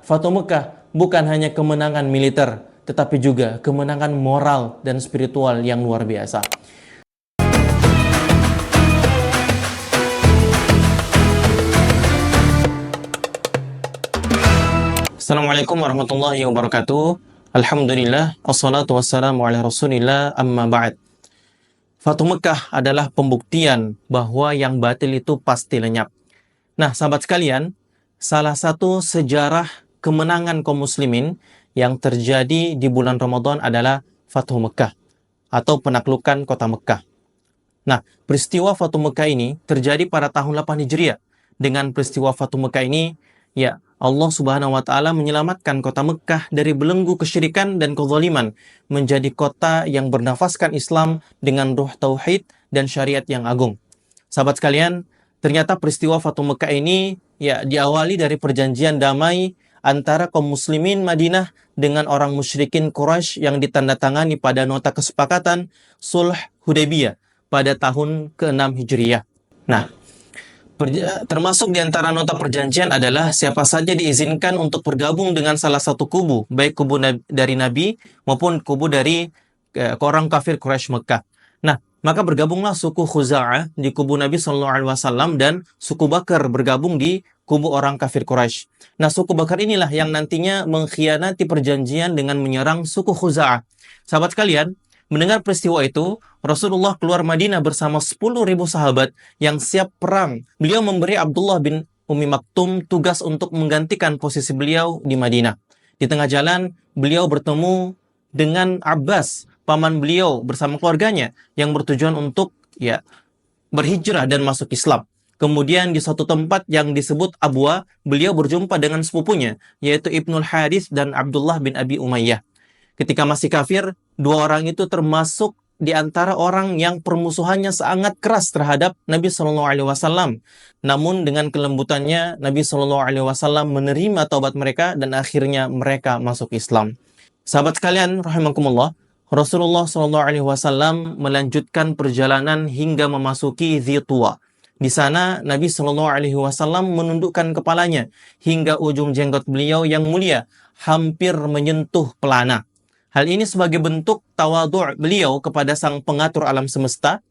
Fatu Mekah bukan hanya kemenangan militer, tetapi juga kemenangan moral dan spiritual yang luar biasa. Assalamualaikum warahmatullahi wabarakatuh. Alhamdulillah, wassalatu wassalamu ala rasulillah, amma ba'd. Fatu Mekah adalah pembuktian bahwa yang batil itu pasti lenyap. Nah, sahabat sekalian, salah satu sejarah kemenangan kaum muslimin yang terjadi di bulan Ramadan adalah Fatu Mekah atau penaklukan kota Mekah. Nah, peristiwa Fatu Mekah ini terjadi pada tahun 8 Hijriah. Dengan peristiwa Fatu Mekah ini, ya, Allah Subhanahu wa Ta'ala menyelamatkan kota Mekah dari belenggu kesyirikan dan kezaliman, menjadi kota yang bernafaskan Islam dengan ruh tauhid dan syariat yang agung. Sahabat sekalian, ternyata peristiwa Fatu Mekah ini ya diawali dari perjanjian damai antara kaum muslimin Madinah dengan orang musyrikin Quraisy yang ditandatangani pada nota kesepakatan Sulh Hudaybiyah pada tahun ke-6 Hijriah. Nah, termasuk di antara nota perjanjian adalah siapa saja diizinkan untuk bergabung dengan salah satu kubu, baik kubu dari Nabi maupun kubu dari orang kafir Quraisy Mekah. Nah, maka bergabunglah suku Khuza'ah di kubu Nabi SAW dan suku Bakar bergabung di kubu orang kafir Quraisy. Nah, suku Bakar inilah yang nantinya mengkhianati perjanjian dengan menyerang suku Khuza'ah. Sahabat sekalian, mendengar peristiwa itu, Rasulullah keluar Madinah bersama 10.000 sahabat yang siap perang. Beliau memberi Abdullah bin Ummi Maktum tugas untuk menggantikan posisi beliau di Madinah. Di tengah jalan, beliau bertemu dengan Abbas, paman beliau bersama keluarganya yang bertujuan untuk berhijrah dan masuk Islam. Kemudian di suatu tempat yang disebut Abwa, beliau berjumpa dengan sepupunya, yaitu Ibnul Harith dan Abdullah bin Abi Umayyah. Ketika masih kafir, dua orang itu termasuk di antara orang yang permusuhannya sangat keras terhadap Nabi SAW. Namun dengan kelembutannya, Nabi SAW menerima taubat mereka dan akhirnya mereka masuk Islam. Sahabat sekalian, rahimakumullah, Rasulullah SAW melanjutkan perjalanan hingga memasuki Dzituwa. Di sana Nabi SAW menundukkan kepalanya hingga ujung jenggot beliau yang mulia hampir menyentuh pelana. Hal ini sebagai bentuk tawadhu' beliau kepada sang pengatur alam semesta,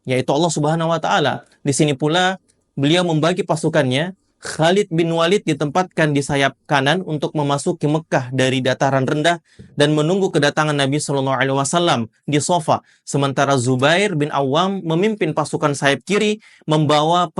yaitu Allah Subhanahu wa Ta'ala. Di sini pula beliau membagi pasukannya. Khalid bin Walid ditempatkan di sayap kanan untuk memasuki Mekah dari dataran rendah dan menunggu kedatangan Nabi SAW di Sofa. Sementara Zubair bin Awam memimpin pasukan sayap kiri membawa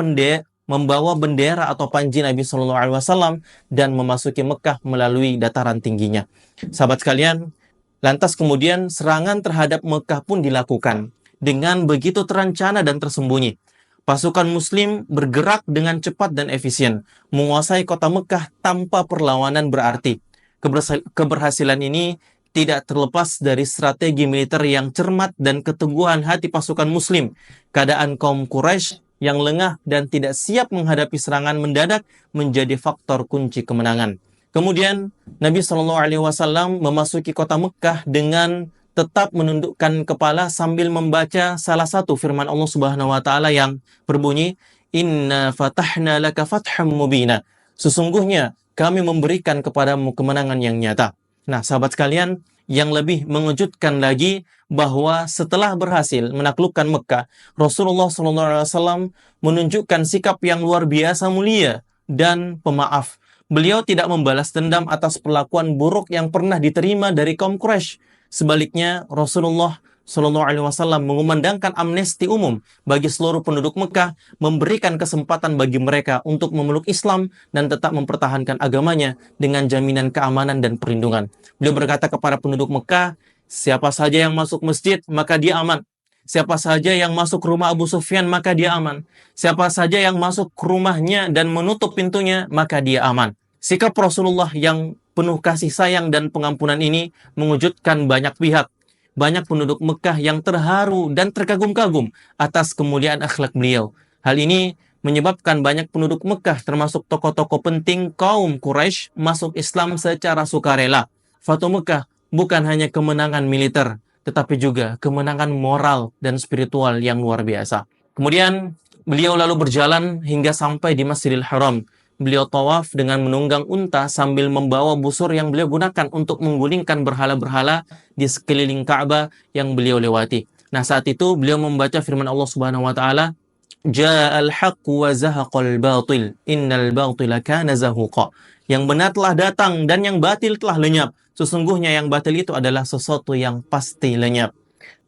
bendera atau panji Nabi SAW dan memasuki Mekah melalui dataran tingginya. Sahabat sekalian, lantas kemudian serangan terhadap Mekah pun dilakukan dengan begitu terencana dan tersembunyi. Pasukan Muslim bergerak dengan cepat dan efisien, menguasai kota Mekah tanpa perlawanan berarti. Keberhasilan ini tidak terlepas dari strategi militer yang cermat dan keteguhan hati pasukan Muslim. Keadaan kaum Quraisy yang lengah dan tidak siap menghadapi serangan mendadak menjadi faktor kunci kemenangan. Kemudian Nabi SAW memasuki kota Mekah dengan tetap menundukkan kepala sambil membaca salah satu firman Allah Subhanahu wa Ta'ala yang berbunyi, Inna fatahna laka fatham mubina. Sesungguhnya kami memberikan kepadamu kemenangan yang nyata. Nah, sahabat sekalian, yang lebih mengejutkan lagi bahwa setelah berhasil menaklukkan Mekah, Rasulullah SAW menunjukkan sikap yang luar biasa mulia dan pemaaf. Beliau tidak membalas dendam atas perlakuan buruk yang pernah diterima dari kaum Quraisy. Sebaliknya, Rasulullah SAW mengumandangkan amnesti umum bagi seluruh penduduk Mekah, memberikan kesempatan bagi mereka untuk memeluk Islam dan tetap mempertahankan agamanya dengan jaminan keamanan dan perlindungan. Beliau berkata kepada penduduk Mekah, siapa saja yang masuk masjid, maka dia aman. Siapa saja yang masuk rumah Abu Sufyan, maka dia aman. Siapa saja yang masuk ke rumahnya dan menutup pintunya, maka dia aman. Sikap Rasulullah yang penuh kasih sayang dan pengampunan ini mengejutkan banyak pihak. Banyak penduduk Mekah yang terharu dan terkagum-kagum atas kemuliaan akhlak beliau. Hal ini menyebabkan banyak penduduk Mekah termasuk tokoh-tokoh penting kaum Quraisy masuk Islam secara sukarela. Fatu Mekah bukan hanya kemenangan militer, tetapi juga kemenangan moral dan spiritual yang luar biasa. Kemudian beliau lalu berjalan hingga sampai di Masjidil Haram. beliau tawaf dengan menunggang unta sambil membawa busur yang beliau gunakan untuk menggulingkan berhala-berhala di sekeliling Ka'bah yang beliau lewati. Nah, saat itu beliau membaca firman Allah Subhanahu wa taala, Ja'al haqqu wa zahaqal batil, innal batila kana zahuqa. Yang benar telah datang dan yang batil telah lenyap. Sesungguhnya yang batil itu adalah sesuatu yang pasti lenyap.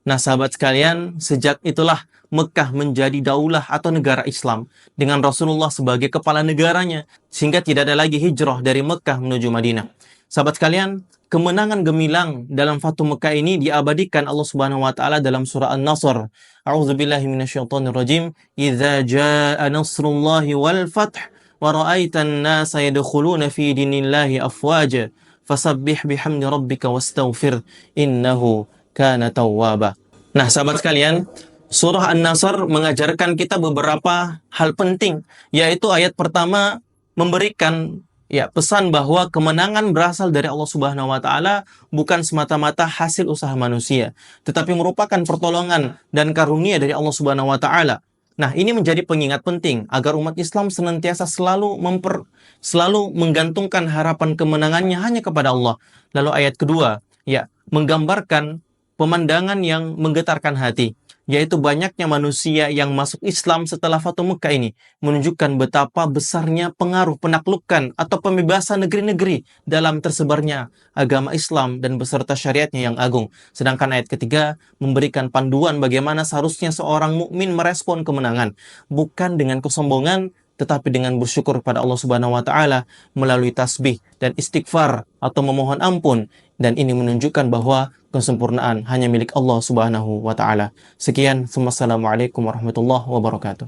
Nah, sahabat sekalian, sejak itulah Mekah menjadi daulah atau negara Islam dengan Rasulullah sebagai kepala negaranya, sehingga tidak ada lagi hijrah dari Mekah menuju Madinah. Sahabat sekalian, kemenangan gemilang dalam Fatu Mekah ini diabadikan Allah Subhanahu wa taala dalam surah An-Nasr. A'udzubillahi minasyaitonirrajim. Idza jaa nasrullahi wal fath wa ra'aitan nasa yadkhuluna fi dinillahi afwaja fasabbih bihamdi rabbika wastaghfir innahu kana tawwaba. Nah, sahabat sekalian, surah An-Nasr mengajarkan kita beberapa hal penting, yaitu ayat pertama memberikan pesan bahwa kemenangan berasal dari Allah Subhanahu wa taala, bukan semata-mata hasil usaha manusia, tetapi merupakan pertolongan dan karunia dari Allah Subhanahu wa taala. Nah, ini menjadi pengingat penting agar umat Islam senantiasa selalu menggantungkan harapan kemenangannya hanya kepada Allah. Lalu ayat kedua, menggambarkan pemandangan yang menggetarkan hati, yaitu banyaknya manusia yang masuk Islam setelah Fatu Mekah ini, menunjukkan betapa besarnya pengaruh penaklukan atau pembebasan negeri-negeri dalam tersebarnya agama Islam dan beserta syariatnya yang agung. Sedangkan ayat ketiga memberikan panduan bagaimana seharusnya seorang mukmin merespon kemenangan, bukan dengan kesombongan, tetapi dengan bersyukur kepada Allah Subhanahu wa taala melalui tasbih dan istighfar atau memohon ampun, dan ini menunjukkan bahwa kesempurnaan hanya milik Allah Subhanahu wa taala. Sekian, assalamualaikum warahmatullahi wabarakatuh.